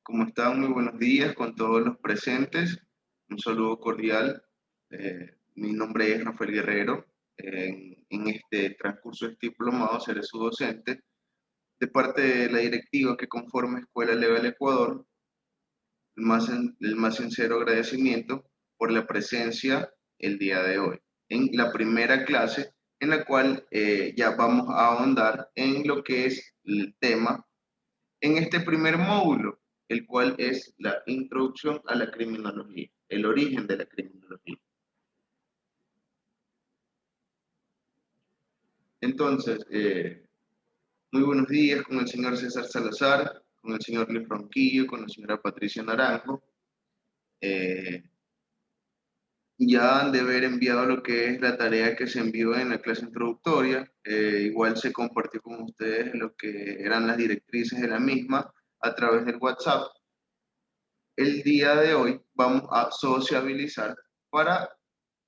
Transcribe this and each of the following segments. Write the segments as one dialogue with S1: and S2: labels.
S1: ¿Cómo están? Muy buenos días con todos los presentes. Un saludo cordial. Mi nombre es Rafael Guerrero. En este transcurso de este diplomado seré su docente. De parte de la directiva que conforma Escuela Level Ecuador, el más sincero agradecimiento por la presencia el día de hoy en la primera clase, en la cual ya vamos a ahondar en lo que es el tema en este primer módulo, el cual es la introducción a la criminología, el origen de la criminología. Entonces, muy buenos días con el señor César Salazar, con el señor Luis Ronquillo, con la señora Patricia Naranjo. Ya han de haber enviado lo que es la tarea que se envió en la clase introductoria. Igual se compartió con ustedes lo que eran las directrices de la misma a través del WhatsApp. El día de hoy vamos a sociabilizar para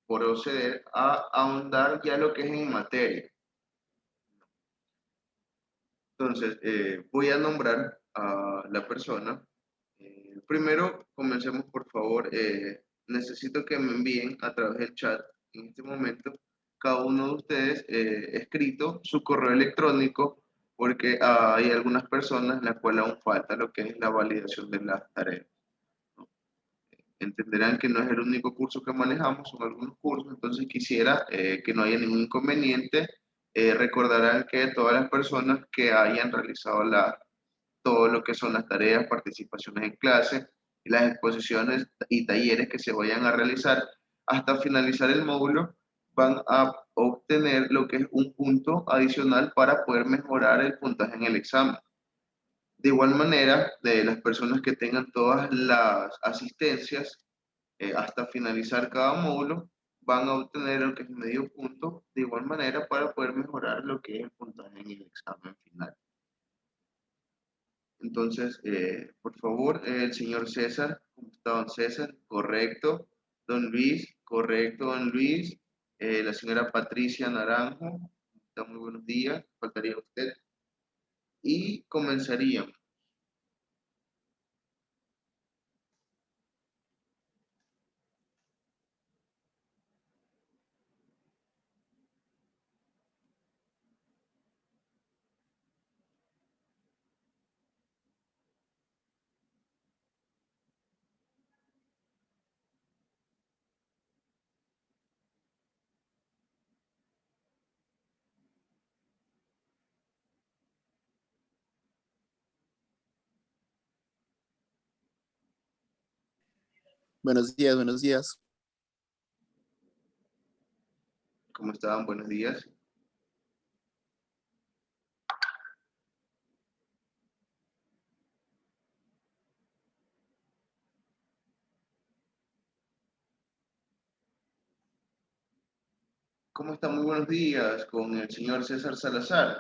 S1: proceder a ahondar ya lo que es en materia. Entonces, voy a nombrar a la persona. Primero, comencemos por favor. Necesito que me envíen a través del chat en este momento cada uno de ustedes escrito su correo electrónico porque hay algunas personas en las cuales aún falta lo que es la validación de las tareas. Entenderán que no es el único curso que manejamos, son algunos cursos, entonces quisiera que no haya ningún inconveniente. Recordarán que todas las personas que hayan realizado todo lo que son las tareas, participaciones en clase, y las exposiciones y talleres que se vayan a realizar hasta finalizar el módulo, van a obtener lo que es un punto adicional para poder mejorar el puntaje en el examen. De igual manera, de las personas que tengan todas las asistencias hasta finalizar cada módulo, van a obtener lo que es medio punto, de igual manera para poder mejorar lo que es el puntaje en el examen final. Entonces, por favor, el señor César, ¿cómo está don César? Correcto. Don Luis, correcto, don Luis. La señora Patricia Naranjo, ¿cómo está? Muy buenos días, faltaría usted. Y comenzaríamos.
S2: Buenos días, buenos días.
S1: ¿Cómo estaban? Buenos días. ¿Cómo están? Muy buenos días con el señor César Salazar.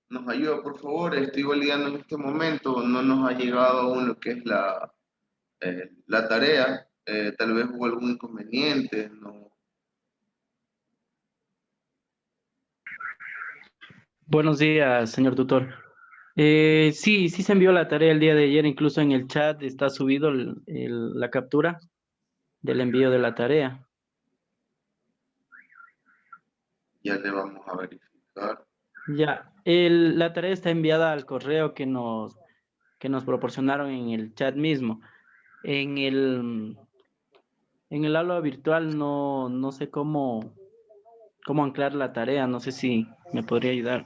S1: Nos ayuda, por favor. Estoy validando en este momento. No nos ha llegado aún lo que es la tarea. Tal vez hubo algún inconveniente. No.
S3: Buenos días, señor tutor. Sí se envió la tarea el día de ayer, incluso en el chat está subido la captura del envío de la tarea.
S1: Ya le vamos a verificar.
S3: Ya, la tarea está enviada al correo que nos proporcionaron en el chat mismo. En el aula virtual no sé cómo anclar la tarea, no sé si me podría ayudar.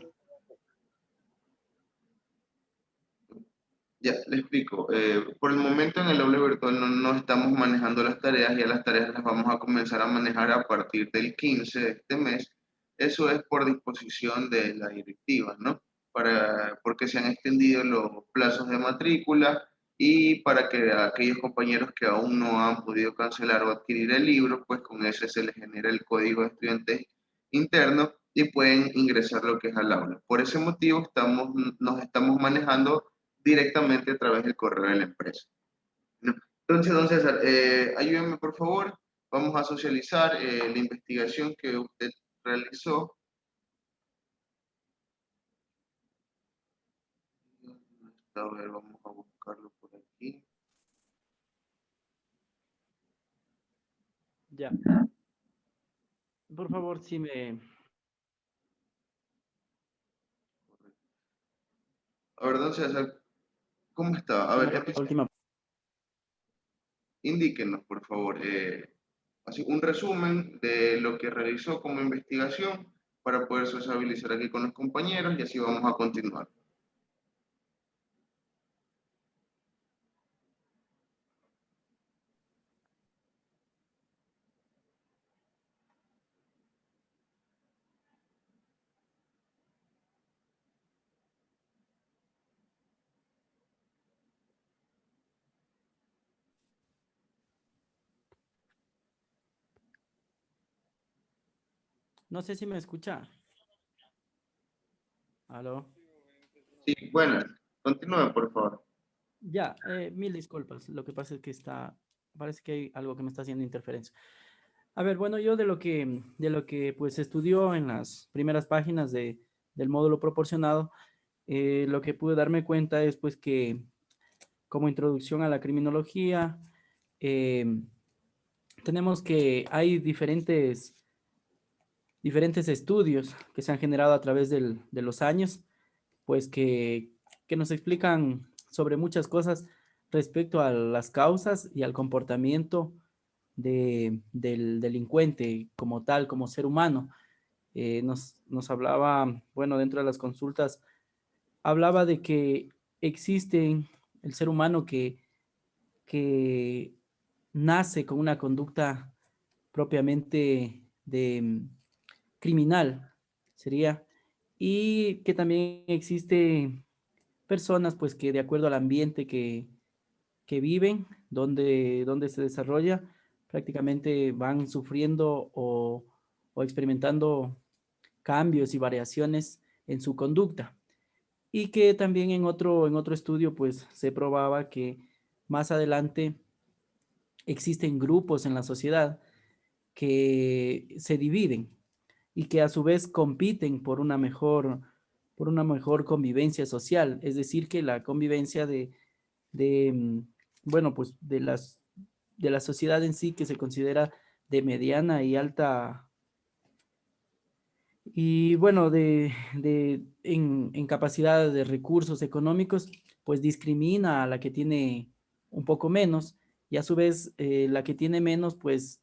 S1: Ya, le explico. Por el momento en el aula virtual no estamos manejando las tareas, ya las tareas las vamos a comenzar a manejar a partir del 15 de este mes. Eso es por disposición de las directivas, ¿no? Porque se han extendido los plazos de matrícula y para que aquellos compañeros que aún no han podido cancelar o adquirir el libro, pues con ese se les genera el código de estudiantes interno y pueden ingresar lo que es al aula. Por ese motivo nos estamos manejando directamente a través del correo de la empresa. ¿No? Entonces, don César, ayúdenme por favor, vamos a socializar la investigación que usted realizó. A ver, vamos a buscarlo por
S3: Ya. Por favor, si me...
S1: A ver, don César, ¿cómo está? A ver,
S3: La última.
S1: indíquenos, por favor, así, un resumen de lo que realizó como investigación para poder sociabilizar aquí con los compañeros y así vamos a continuar.
S3: No sé si me escucha. ¿Aló?
S1: Sí, bueno, continúe, por favor.
S3: Ya, mil disculpas. Lo que pasa es que parece que hay algo que me está haciendo interferencia. A ver, bueno, yo de lo que pues estudió en las primeras páginas del módulo proporcionado, lo que pude darme cuenta es pues que como introducción a la criminología, eh, tenemos que hay diferentes estudios que se han generado a través de los años, pues que nos explican sobre muchas cosas respecto a las causas y al comportamiento del delincuente como tal, como ser humano. Nos hablaba, bueno, dentro de las consultas, hablaba de que existe el ser humano que nace con una conducta propiamente criminal, sería, y que también existe personas pues que de acuerdo al ambiente que viven, donde se desarrolla, prácticamente van sufriendo o experimentando cambios y variaciones en su conducta. Y que también en otro estudio pues se probaba que más adelante existen grupos en la sociedad que se dividen y que a su vez compiten por una mejor convivencia social. Es decir, que la convivencia de bueno, pues de la sociedad en sí, que se considera de mediana y alta, y bueno, en capacidad de recursos económicos, pues discrimina a la que tiene un poco menos, y a su vez la que tiene menos, pues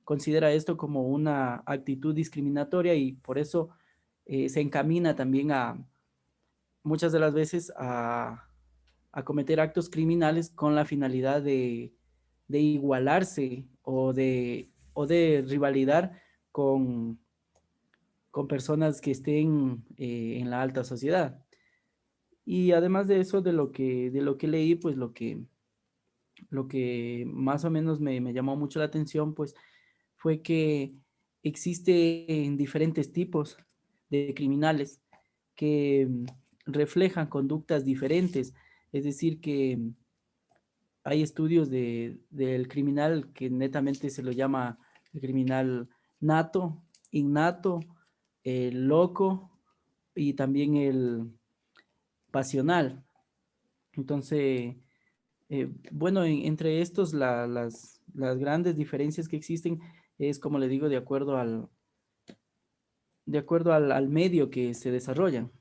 S3: considera esto como una actitud discriminatoria, y por eso se encamina también muchas de las veces a cometer actos criminales con la finalidad de igualarse o de rivalidad con personas que estén en la alta sociedad. Y además de eso, de lo que leí, pues lo que más o menos me llamó mucho la atención, pues fue que existen diferentes tipos de criminales que reflejan conductas diferentes. Es decir, que hay estudios del criminal que netamente se lo llama el criminal nato, innato, el loco y también el pasional. Entonces, bueno, entre estos las grandes diferencias que existen es, como le digo, de acuerdo al medio que se desarrollan.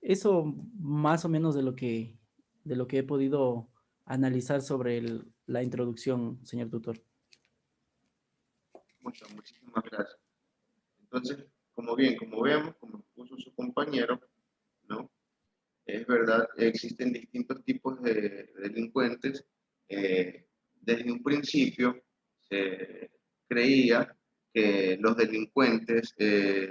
S3: Eso más o menos de lo que he podido analizar sobre la introducción, señor tutor.
S1: Muchísimas gracias. Entonces, como vemos, como puso su compañero, ¿no? Es verdad, existen distintos tipos de delincuentes. Desde un principio se creía que los delincuentes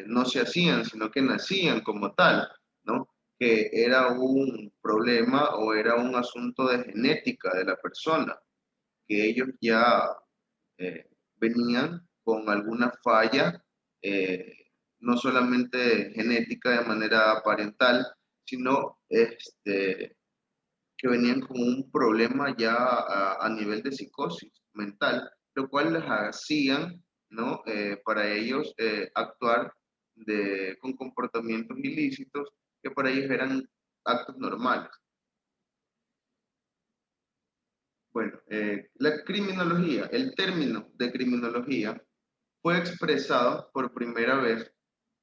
S1: no se hacían, sino que nacían como tal, ¿no? Que era un problema o era un asunto de genética de la persona, que ellos ya eh, venían con alguna falla, no solamente genética de manera parental, sino que venían con un problema ya a nivel de psicosis mental, lo cual les hacían, ¿no? Para ellos actuar con comportamientos ilícitos que para ellos eran actos normales. Bueno, la criminología, el término de criminología fue expresado por primera vez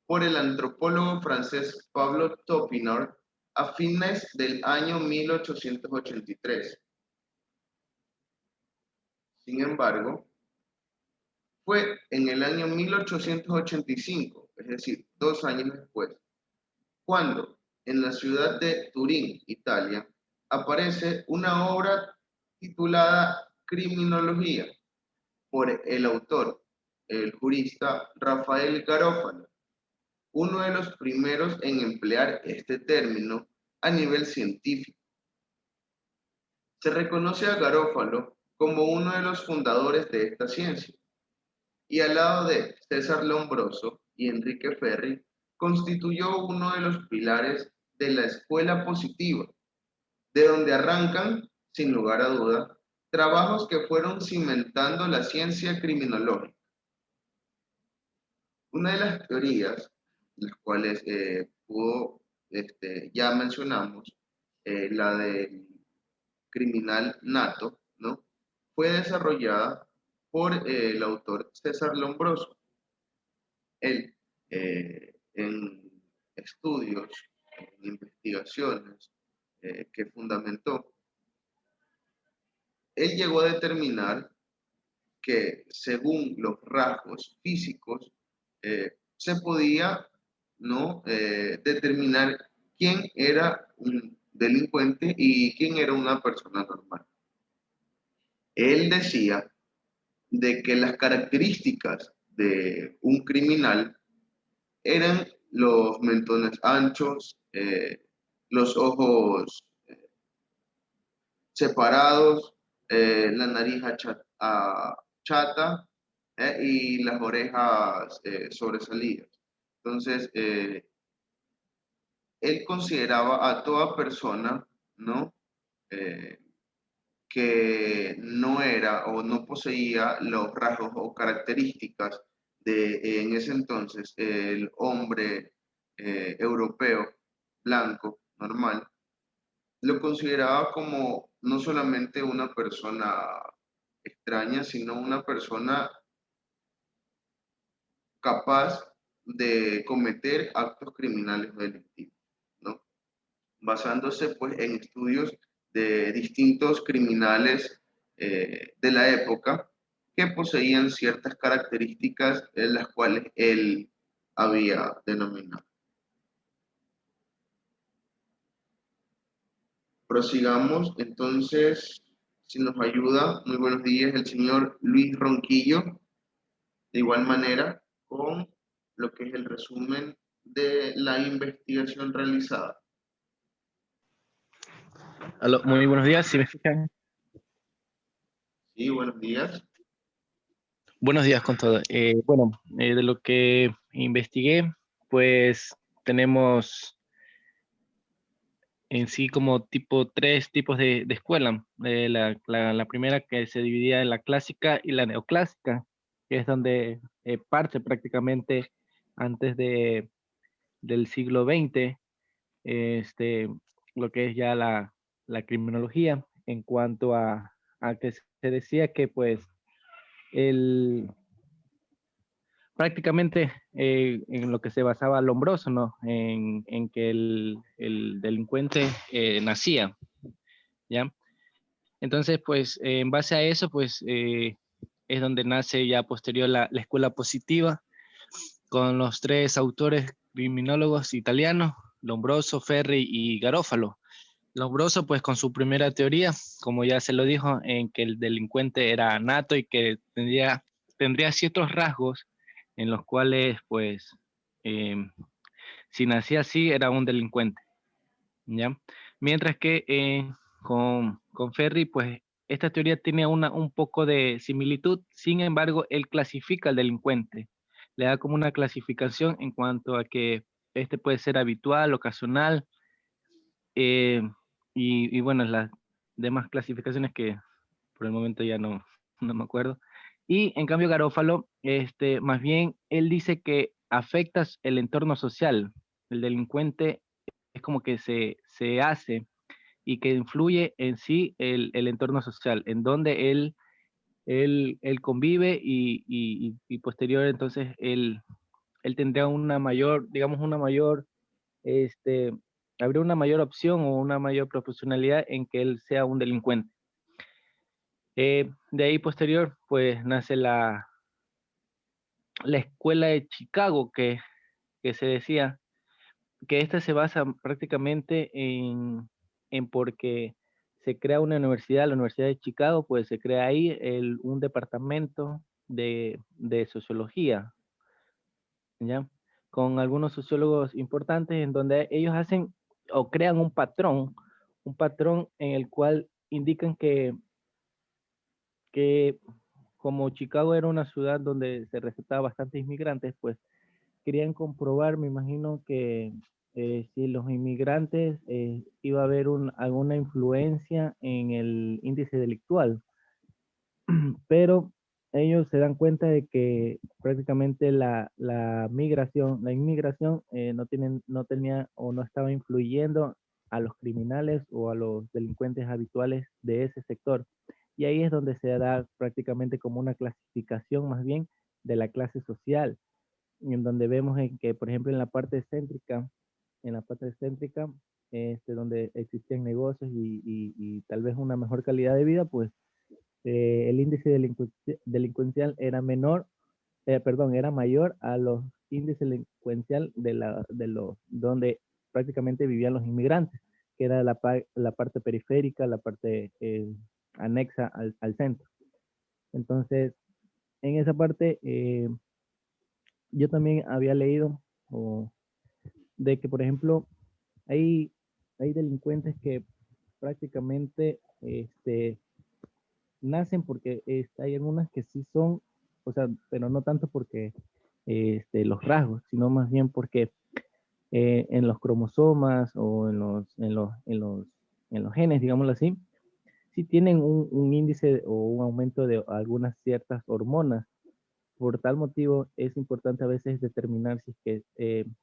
S1: por el antropólogo francés Pablo Topinard a fines del año 1883. Sin embargo, fue en el año 1885, es decir, 2 años después, cuando en la ciudad de Turín, Italia, aparece una obra titulada Criminología por el autor, el jurista Rafael Garófalo, uno de los primeros en emplear este término a nivel científico. Se reconoce a Garófalo como uno de los fundadores de esta ciencia, y al lado de César Lombroso y Enrique Ferri, constituyó uno de los pilares de la escuela positiva, de donde arrancan, sin lugar a duda, trabajos que fueron cimentando la ciencia criminológica. Una de las teorías, las cuales ya mencionamos, la del criminal nato, ¿no? Fue desarrollada por el autor César Lombroso. Él, en estudios, en investigaciones que fundamentó, él llegó a determinar que según los rasgos físicos se podía, ¿no? Determinar quién era un delincuente y quién era una persona normal. Él decía de que las características de un criminal eran los mentones anchos, los ojos separados, la nariz chata, y las orejas sobresalidas. Entonces, él consideraba a toda persona, ¿no? Eh, que no era o no poseía los rasgos o características de en ese entonces el hombre europeo blanco normal, lo consideraba como no solamente una persona extraña, sino una persona capaz de cometer actos criminales o delictivos, ¿no? Basándose pues en estudios de distintos criminales de la época que poseían ciertas características en las cuales él había denominado. Prosigamos entonces, si nos ayuda, muy buenos días, el señor Luis Ronquillo, de igual manera con lo que es el resumen de la investigación realizada.
S4: Aló, muy buenos días, ¿sí me escuchan?
S1: Sí, buenos días.
S4: Buenos días con todo. De lo que investigué, pues tenemos en sí como tres tipos de escuela. La primera que se dividía en la clásica y la neoclásica, que es donde parte prácticamente antes del siglo XX, lo que es ya la criminología, en cuanto a que se decía que pues el, prácticamente en lo que se basaba Lombroso, ¿no? En que el delincuente nacía, ¿ya? Entonces, pues, en base a eso, pues, es donde nace ya posterior la escuela positiva, con los tres autores criminólogos italianos, Lombroso, Ferri y Garófalo. Lombroso, pues, con su primera teoría, como ya se lo dijo, en que el delincuente era nato y que tendría ciertos rasgos en los cuales, pues, si nacía así, era un delincuente, ¿ya? Mientras que con Ferri, pues, esta teoría tiene un poco de similitud, sin embargo, él clasifica al delincuente, le da como una clasificación en cuanto a que este puede ser habitual, ocasional, eh, y bueno, las demás clasificaciones que por el momento ya no me acuerdo. Y en cambio Garófalo, más bien, él dice que afectas el entorno social. El delincuente es como que se hace y que influye en sí el entorno social, en donde él convive y posterior entonces él tendrá una mayor, digamos, una mayor, este, habría una mayor opción o una mayor proporcionalidad en que él sea un delincuente. De ahí posterior, pues nace la escuela de Chicago que se decía que esta se basa prácticamente en porque se crea una universidad, la Universidad de Chicago, pues se crea ahí un departamento de sociología, ¿ya? Con algunos sociólogos importantes en donde ellos hacen o crean un patrón en el cual indican que como Chicago era una ciudad donde se reclutaba bastantes inmigrantes, pues querían comprobar, me imagino que si los inmigrantes iba a haber alguna influencia en el índice delictual, pero ellos se dan cuenta de que prácticamente la inmigración no tenía o no estaba influyendo a los criminales o a los delincuentes habituales de ese sector. Y ahí es donde se da prácticamente como una clasificación más bien de la clase social, en donde vemos en que, por ejemplo, en la parte céntrica, donde existían negocios y tal vez una mejor calidad de vida, pues el índice delincuencial era era mayor a los índices delincuencial donde prácticamente vivían los inmigrantes, que era la parte periférica, la parte anexa al centro. Entonces, en esa parte, yo también había leído de que, por ejemplo, hay, hay delincuentes que prácticamente nacen porque hay algunas que sí son, o sea, pero no tanto porque los rasgos, sino más bien porque en los cromosomas o en los genes, digámoslo así, sí tienen un índice o un aumento de algunas ciertas hormonas. Por tal motivo, es importante a veces determinar si es que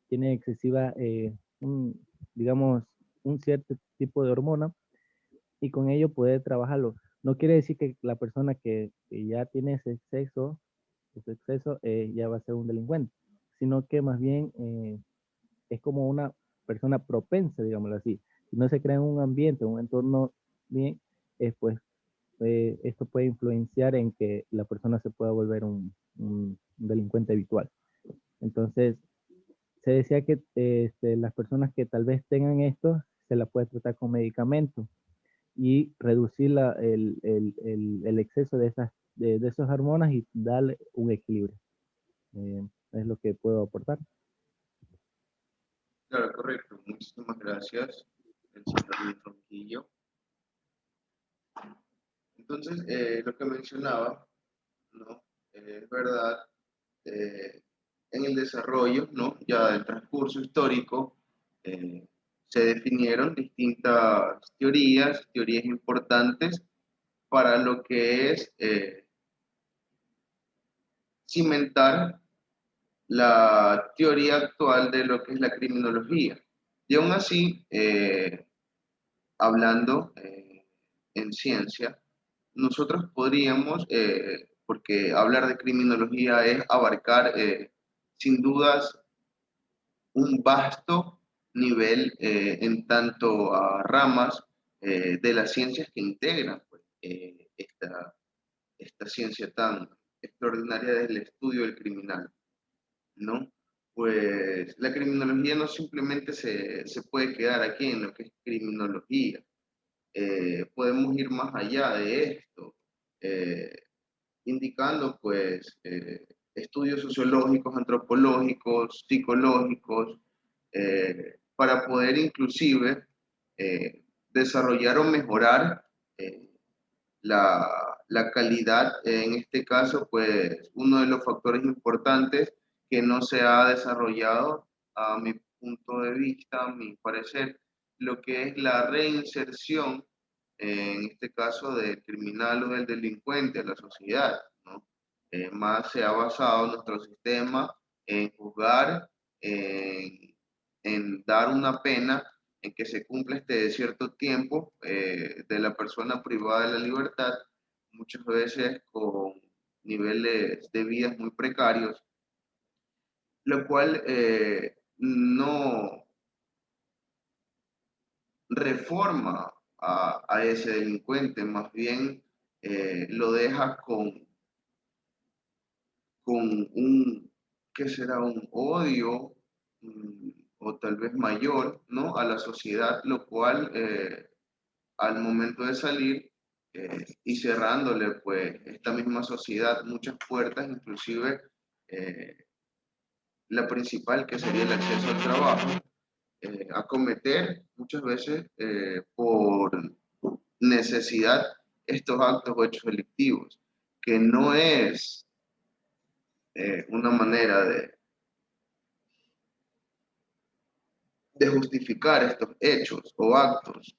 S4: tiene excesiva, digamos, un cierto tipo de hormona y con ello poder trabajarlo. No quiere decir que la persona que ya tiene ese exceso ya va a ser un delincuente, sino que más bien es como una persona propensa, digámoslo así. Si no se crea en un ambiente, un entorno bien, pues esto puede influenciar en que la persona se pueda volver un delincuente habitual. Entonces, se decía que las personas que tal vez tengan esto, se la puede tratar con medicamentos y reducir el exceso de esas hormonas y darle un equilibrio. Es lo que puedo aportar.
S1: Claro, correcto. Muchísimas gracias, el señor Luis Ronquillo. Entonces, lo que mencionaba, ¿no? Es verdad, eh, en el desarrollo, ¿no? Ya del transcurso histórico, eh, se definieron distintas teorías importantes para lo que es cimentar la teoría actual de lo que es la criminología. Y aún así, hablando en ciencia, nosotros podríamos, porque hablar de criminología es abarcar sin dudas un vasto nivel en tanto a ramas de las ciencias que integran pues, esta ciencia tan extraordinaria del estudio del criminal, ¿no? Pues la criminología no simplemente se puede quedar aquí en lo que es criminología, podemos ir más allá de esto, eh, indicando pues estudios sociológicos, antropológicos, psicológicos, para poder inclusive desarrollar o mejorar eh, la, la calidad, en este caso, pues uno de los factores importantes que no se ha desarrollado a mi punto de vista, a mi parecer, lo que es la reinserción, en este caso del criminal o del delincuente a la sociedad, ¿no? Más se ha basado nuestro sistema en juzgar, en dar una pena en que se cumple este cierto tiempo de la persona privada de la libertad, muchas veces con niveles de vida muy precarios, lo cual no reforma a ese delincuente, más bien lo deja con un, ¿qué será? Un odio o tal vez mayor, ¿no? A la sociedad, lo cual al momento de salir y cerrándole pues esta misma sociedad muchas puertas, inclusive la principal que sería el acceso al trabajo, a cometer muchas veces por necesidad estos actos o hechos delictivos, que no es una manera de justificar estos hechos o actos.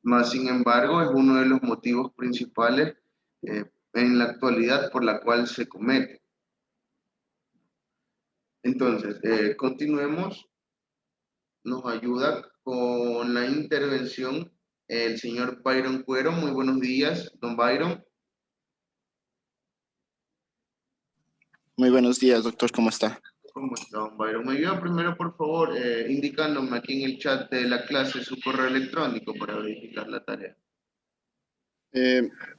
S1: Más sin embargo, es uno de los motivos principales en la actualidad por la cual se comete. Entonces, continuemos. Nos ayuda con la intervención el señor Byron Cuero. Muy buenos días, don Byron.
S2: Muy buenos días, doctor, ¿cómo está?
S1: ¿Cómo está, don Byron? Me ayuda primero, por favor, indicándome aquí en el chat de la clase su correo electrónico para verificar la tarea.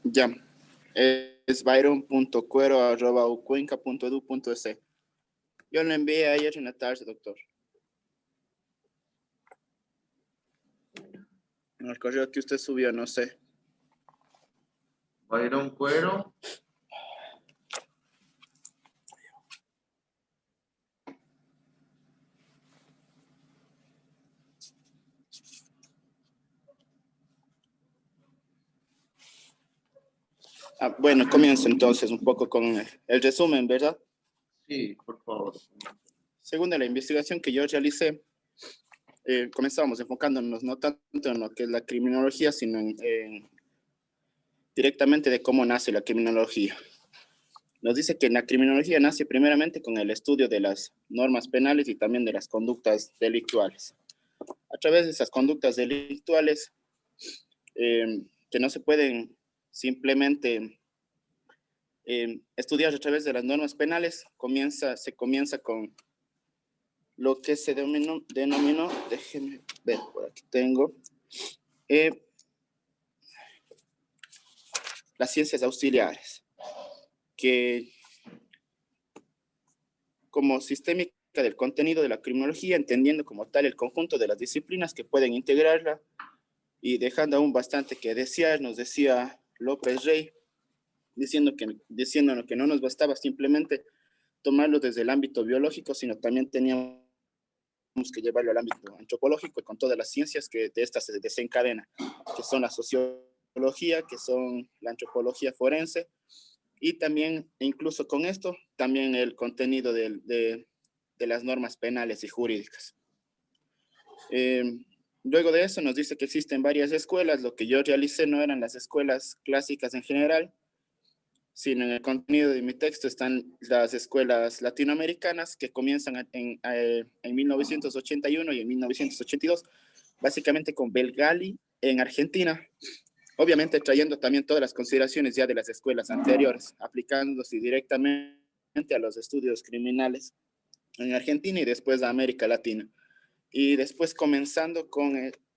S2: Ya, es byron.cuero@ucuenca.edu.es. Yo lo envié ayer en la tarde, doctor. El correo que usted subió, no sé.
S1: Byron Cuero.
S2: Bueno, comienzo entonces un poco con el resumen, ¿verdad?
S1: Sí, por favor.
S2: Según la investigación que yo realicé, comenzamos enfocándonos no tanto en lo que es la criminología, sino directamente de cómo nace la criminología. Nos dice que la criminología nace primeramente con el estudio de las normas penales y también de las conductas delictuales. A través de esas conductas delictuales, que no se pueden simplemente estudiar a través de las normas penales, se comienza con lo que se denominó, déjenme ver, por aquí tengo, las ciencias auxiliares, que como sistémica del contenido de la criminología, entendiendo como tal el conjunto de las disciplinas que pueden integrarla y dejando aún bastante que desear, nos decía López Rey, diciéndonos que no nos bastaba simplemente tomarlo desde el ámbito biológico, sino también teníamos que llevarlo al ámbito antropológico y con todas las ciencias que de estas se desencadena, que son la sociología, que son la antropología forense, y también, incluso con esto, también el contenido de las normas penales y jurídicas. Luego de eso nos dice que existen varias escuelas. Lo que yo realicé no eran las escuelas clásicas en general, sino en el contenido de mi texto están las escuelas latinoamericanas que comienzan en 1981 y en 1982, básicamente con Belgali en Argentina, obviamente trayendo también todas las consideraciones ya de las escuelas anteriores, aplicándose directamente a los estudios criminales en Argentina y después a América Latina. Y después comenzando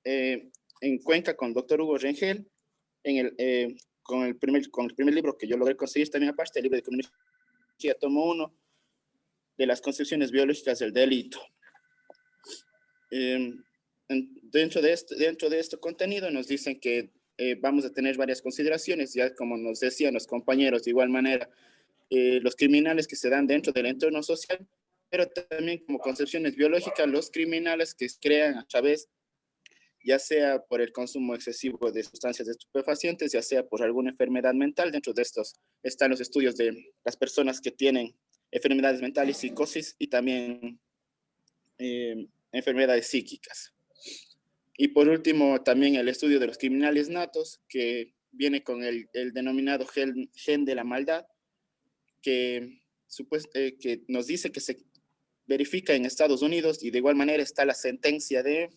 S2: en Cuenca con el doctor Hugo Rengel, con el primer libro que yo logré conseguir también aparte, el libro de criminología, tomo 1, de las concepciones biológicas del delito. Dentro de este contenido nos dicen que vamos a tener varias consideraciones, ya como nos decían los compañeros, de igual manera, los criminales que se dan dentro del entorno social, pero también como concepciones biológicas, los criminales que se crean a través, ya sea por el consumo excesivo de sustancias estupefacientes, ya sea por alguna enfermedad mental. Dentro de estos están los estudios de las personas que tienen enfermedades mentales, psicosis y también enfermedades psíquicas. Y por último, también el estudio de los criminales natos, que viene con el denominado gen de la maldad, que nos dice que se verifica en Estados Unidos, y de igual manera está la sentencia de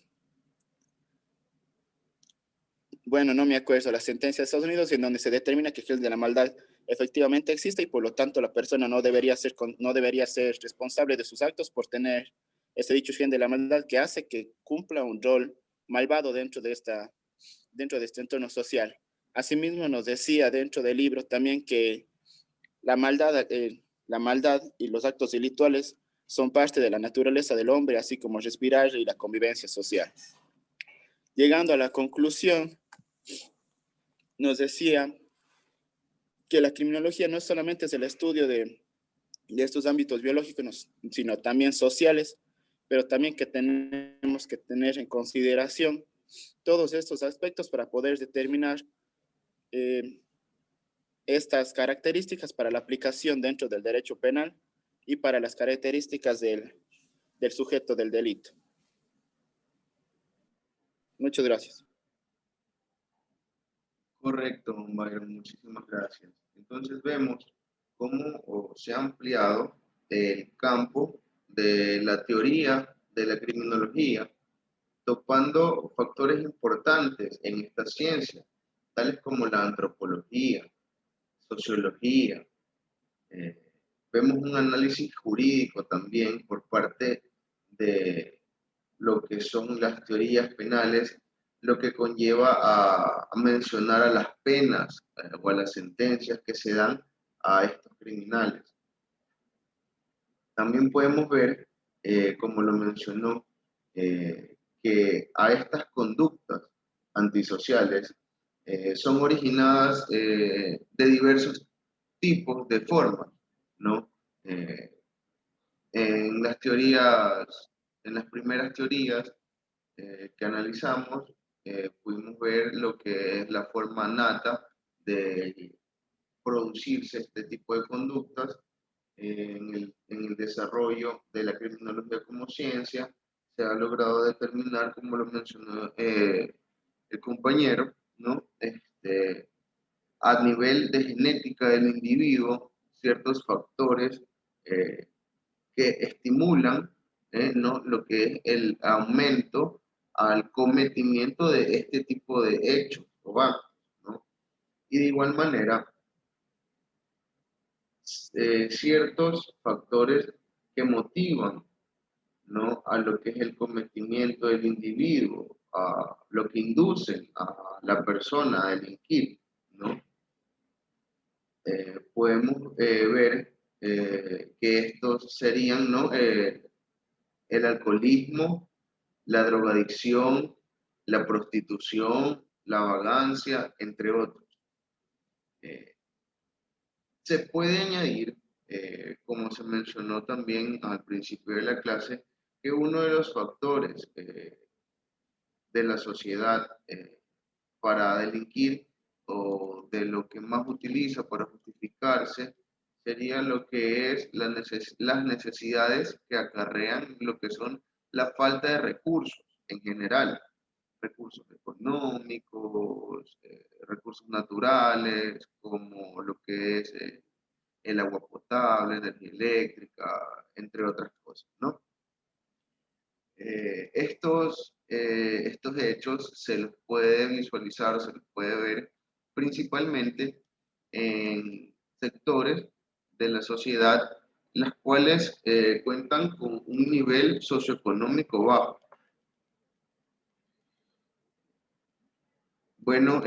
S2: bueno, no me acuerdo, la sentencia de Estados Unidos en donde se determina que el gel de la maldad efectivamente existe y por lo tanto la persona no debería ser responsable de sus actos por tener ese dicho gen de la maldad que hace que cumpla un rol malvado dentro de este entorno social. Asimismo nos decía dentro del libro también que la maldad y los actos delictuales son parte de la naturaleza del hombre, así como respirar y la convivencia social. Llegando a la conclusión, nos decía que la criminología no solamente es el estudio de estos ámbitos biológicos, sino también sociales, pero también que tenemos que tener en consideración todos estos aspectos para poder determinar estas características para la aplicación dentro del derecho penal y para las características del sujeto del delito. Muchas gracias.
S1: Correcto, Byron, muchísimas gracias. Entonces vemos cómo se ha ampliado el campo de la teoría de la criminología, topando factores importantes en esta ciencia, tales como la antropología, sociología. Vemos un análisis jurídico también por parte de lo que son las teorías penales, lo que conlleva a mencionar a las penas o a las sentencias que se dan a estos criminales. También podemos ver, como lo mencionó, que a estas conductas antisociales son originadas de diversos tipos de formas, ¿no? En las teorías, en las primeras teorías que analizamos, pudimos ver lo que es la forma nata de producirse este tipo de conductas en el desarrollo de la criminología como ciencia. Se ha logrado determinar, como lo mencionó el compañero, ¿no? A nivel de genética del individuo, ciertos factores que estimulan, ¿no? Lo que es el aumento al cometimiento de este tipo de hechos o actos, ¿no? Y de igual manera, ciertos factores que motivan, ¿no? A lo que es el cometimiento del individuo, a lo que inducen a la persona a delinquir, ¿no? Podemos ver que estos serían, ¿no? El alcoholismo, la drogadicción, la prostitución, la vagancia, entre otros. Se puede añadir, como se mencionó también al principio de la clase, que uno de los factores de la sociedad para delinquir o de lo que más utiliza para justificarse sería lo que es las necesidades que acarrean lo que son la falta de recursos en general, recursos económicos, recursos naturales, como lo que es el agua potable, energía eléctrica, entre otras cosas, ¿no? Estos hechos se los puede visualizar, se los puede ver principalmente en sectores de la sociedad, las cuales cuentan con un nivel socioeconómico bajo. Bueno,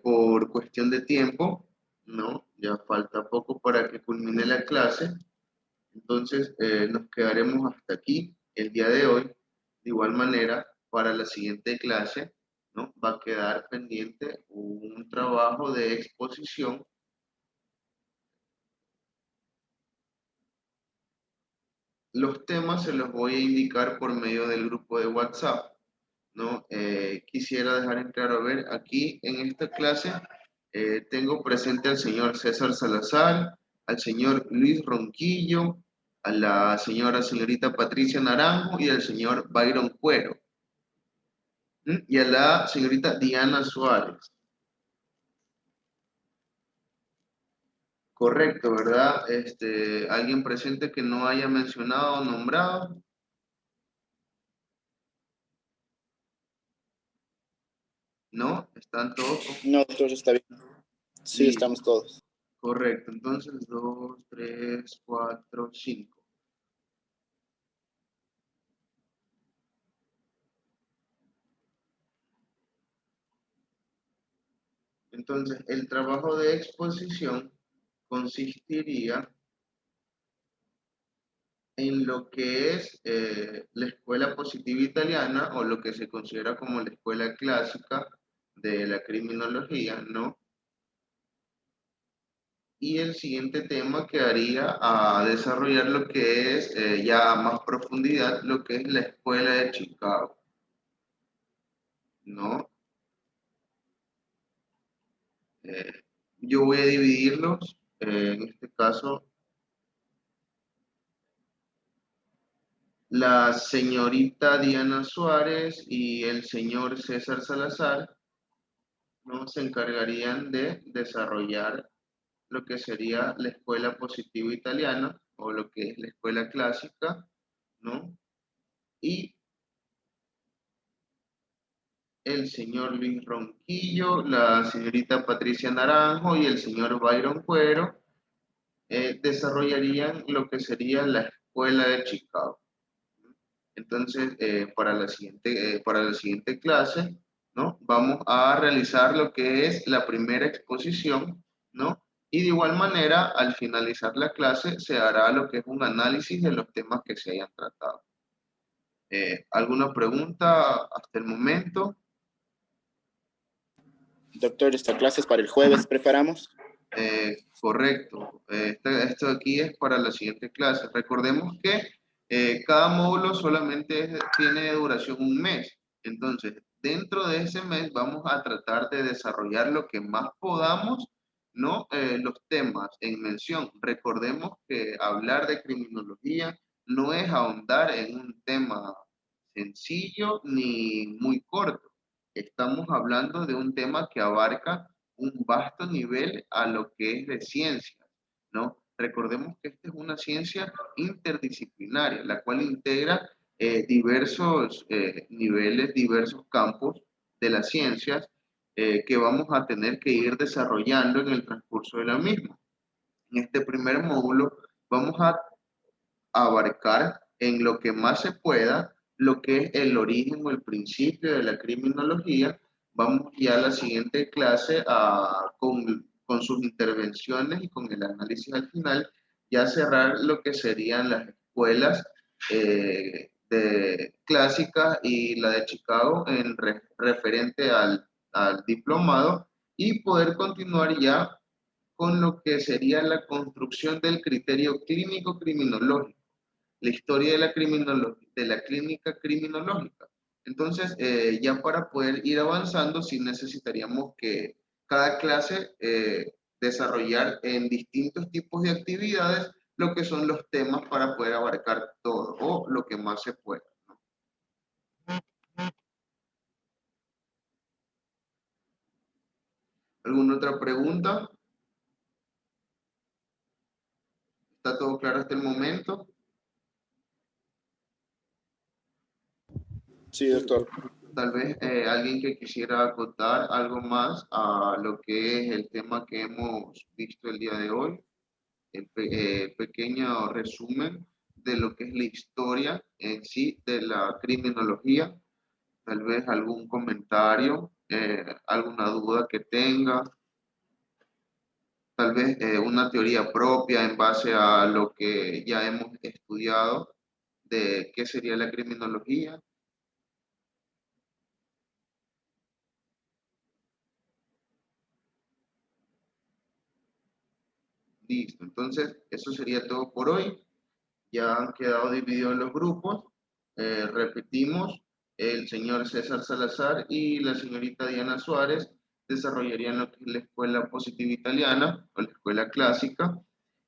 S1: por cuestión de tiempo, ¿no? Ya falta poco para que culmine la clase, entonces nos quedaremos hasta aquí el día de hoy. De igual manera, para la siguiente clase, ¿no? Va a quedar pendiente un trabajo de exposición. Los temas se los voy a indicar por medio del grupo de WhatsApp, ¿no? Quisiera dejar en claro, a ver, aquí en esta clase tengo presente al señor César Salazar, al señor Luis Ronquillo, a la señorita Patricia Naranjo y al señor Byron Cuero. Y a la señorita Diana Suárez. Correcto, ¿verdad? ¿Alguien presente que no haya mencionado o nombrado? ¿No? ¿Están todos?
S2: No, doctor, está bien. Sí,
S1: Listo.
S2: estamos todos.
S1: Correcto. Entonces, 2, 3, 4, 5. Entonces, el trabajo de exposición consistiría en lo que es la escuela positiva italiana o lo que se considera como la escuela clásica de la criminología, ¿no? Y el siguiente tema quedaría a desarrollar lo que es ya a más profundidad, lo que es la escuela de Chicago, ¿no? Eh, yo voy a dividirlos, en este caso, la señorita Diana Suárez y el señor César Salazar, ¿no? Se encargarían de desarrollar lo que sería la escuela positiva italiana o lo que es la escuela clásica, ¿no? Y el señor Luis Ronquillo, la señorita Patricia Naranjo y el señor Byron Cuero desarrollarían lo que sería la escuela de Chicago. Entonces, para la siguiente clase, ¿no? Vamos a realizar lo que es la primera exposición, ¿no? Y de igual manera, al finalizar la clase, se hará lo que es un análisis de los temas que se hayan tratado. ¿Alguna pregunta hasta el momento?
S2: Doctor, esta clase es para el jueves, ¿preparamos?
S1: Correcto. Esto aquí es para la siguiente clase. Recordemos que cada módulo solamente tiene duración un mes. Entonces, dentro de ese mes vamos a tratar de desarrollar lo que más podamos, ¿no? Los temas en mención. Recordemos que hablar de criminología no es ahondar en un tema sencillo ni muy corto. Estamos hablando de un tema que abarca un vasto nivel a lo que es de ciencias, ¿no? Recordemos que esta es una ciencia interdisciplinaria, la cual integra diversos niveles, diversos campos de las ciencias que vamos a tener que ir desarrollando en el transcurso de la misma. En este primer módulo vamos a abarcar en lo que más se pueda lo que es el origen o el principio de la criminología. Vamos ya a la siguiente clase con sus intervenciones y con el análisis al final, ya cerrar lo que serían las escuelas clásicas y la de Chicago en referente al diplomado y poder continuar ya con lo que sería la construcción del criterio clínico criminológico, la historia de la criminología, de la clínica criminológica. Entonces, ya para poder ir avanzando, sí necesitaríamos que cada clase desarrollar en distintos tipos de actividades lo que son los temas para poder abarcar todo o lo que más se pueda, ¿no? ¿Alguna otra pregunta? ¿Está todo claro hasta el momento?
S2: Sí, doctor.
S1: Tal vez alguien que quisiera acotar algo más a lo que es el tema que hemos visto el día de hoy, el pequeño resumen de lo que es la historia en sí de la criminología, tal vez algún comentario, alguna duda que tenga, tal vez una teoría propia en base a lo que ya hemos estudiado de qué sería la criminología. Listo, entonces eso sería todo por hoy. Ya han quedado divididos los grupos. Repetimos, el señor César Salazar y la señorita Diana Suárez desarrollarían lo que es la escuela positiva italiana o la escuela clásica,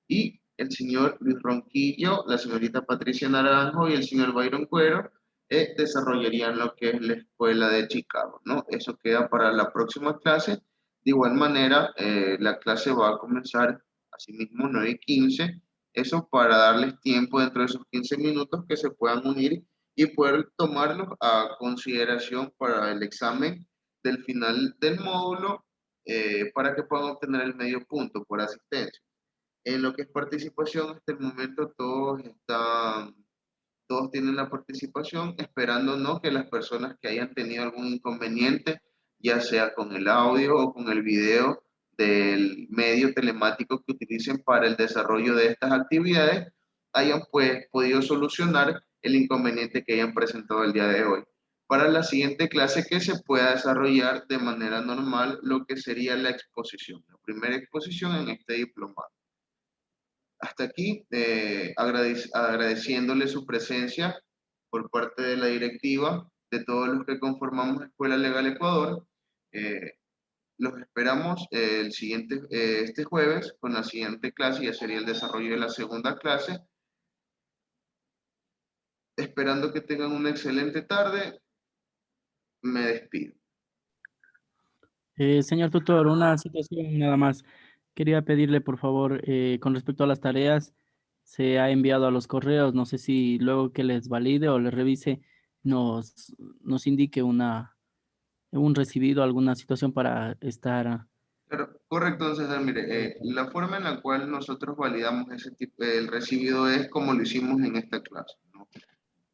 S1: y el señor Luis Ronquillo, la señorita Patricia Naranjo y el señor Byron Cuero desarrollarían lo que es la escuela de Chicago, ¿no? Eso queda para la próxima clase. De igual manera, la clase va a comenzar asimismo 9:15, eso para darles tiempo dentro de esos 15 minutos que se puedan unir y poder tomarlos a consideración para el examen del final del módulo para que puedan obtener el medio punto por asistencia. En lo que es participación, hasta el momento todos tienen la participación, esperando no que las personas que hayan tenido algún inconveniente, ya sea con el audio o con el video del medio telemático que utilicen para el desarrollo de estas actividades, hayan pues podido solucionar el inconveniente que hayan presentado el día de hoy. Para la siguiente clase que se pueda desarrollar de manera normal lo que sería la exposición, la primera exposición en este diplomado. Hasta aquí, agradeciéndole su presencia por parte de la directiva, de todos los que conformamos Escuela Legal Ecuador. Los esperamos este jueves con la siguiente clase, ya sería el desarrollo de la segunda clase. Esperando que tengan una excelente tarde, me despido.
S3: Señor tutor, una situación nada más. Quería pedirle, por favor, con respecto a las tareas, se ha enviado a los correos. No sé si luego que les valide o les revise, nos indique un recibido, alguna situación para estar.
S1: Pero, correcto, César, mire, la forma en la cual nosotros validamos ese tipo, el recibido es como lo hicimos en esta clase, ¿no?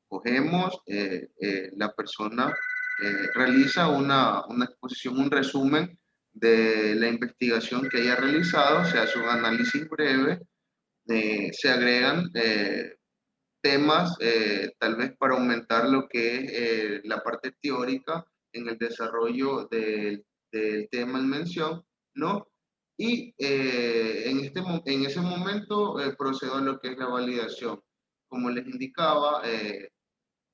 S1: Cogemos, la persona realiza una exposición, un resumen de la investigación que haya realizado, se hace un análisis breve, se agregan temas tal vez para aumentar lo que es la parte teórica en el desarrollo del tema en mención, ¿no? Y en ese momento procedo a lo que es la validación. Como les indicaba,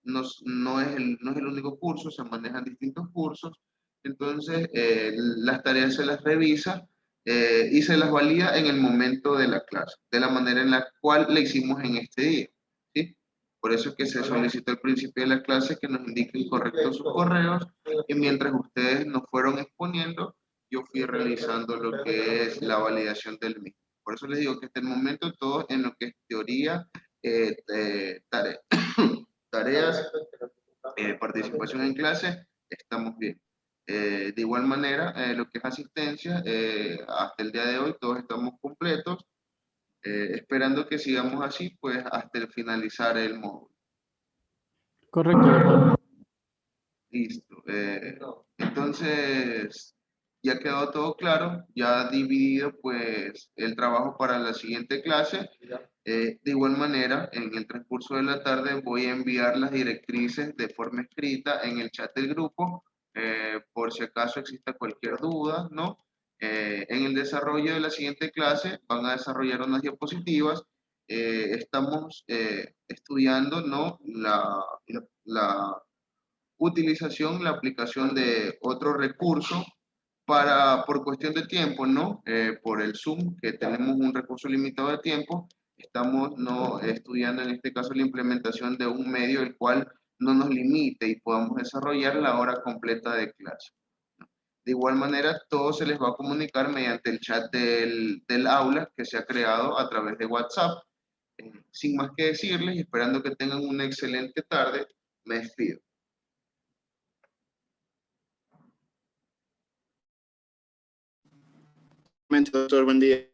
S1: no es el único curso, se manejan distintos cursos, entonces las tareas se las revisa y se las valida en el momento de la clase, de la manera en la cual la hicimos en este día, ¿sí? Por eso es que se solicitó al principio de la clase que nos indiquen correctos sus correos y mientras ustedes nos fueron exponiendo, yo fui realizando lo que es la validación del mismo. Por eso les digo que hasta el momento todo en lo que es teoría, tarea, tareas, participación en clase, estamos bien. De igual manera, lo que es asistencia, hasta el día de hoy todos estamos completos, esperando que sigamos así, pues hasta el finalizar el módulo.
S3: Correcto, doctor.
S1: Listo. Entonces, ya quedó todo claro, ya dividido pues el trabajo para la siguiente clase. De igual manera, en el transcurso de la tarde voy a enviar las directrices de forma escrita en el chat del grupo, por si acaso exista cualquier duda, ¿no? En el desarrollo de la siguiente clase van a desarrollar unas diapositivas. Estamos estudiando, ¿no? La utilización, la aplicación de otro recurso por cuestión de tiempo, ¿no? Por el Zoom, que tenemos un recurso limitado de tiempo, estamos no estudiando en este caso la implementación de un medio el cual no nos limite y podamos desarrollar la hora completa de clase. De igual manera, todo se les va a comunicar mediante el chat del aula que se ha creado a través de WhatsApp. Sin más que decirles y esperando que tengan una excelente tarde, me despido.
S2: Doctor, buen día.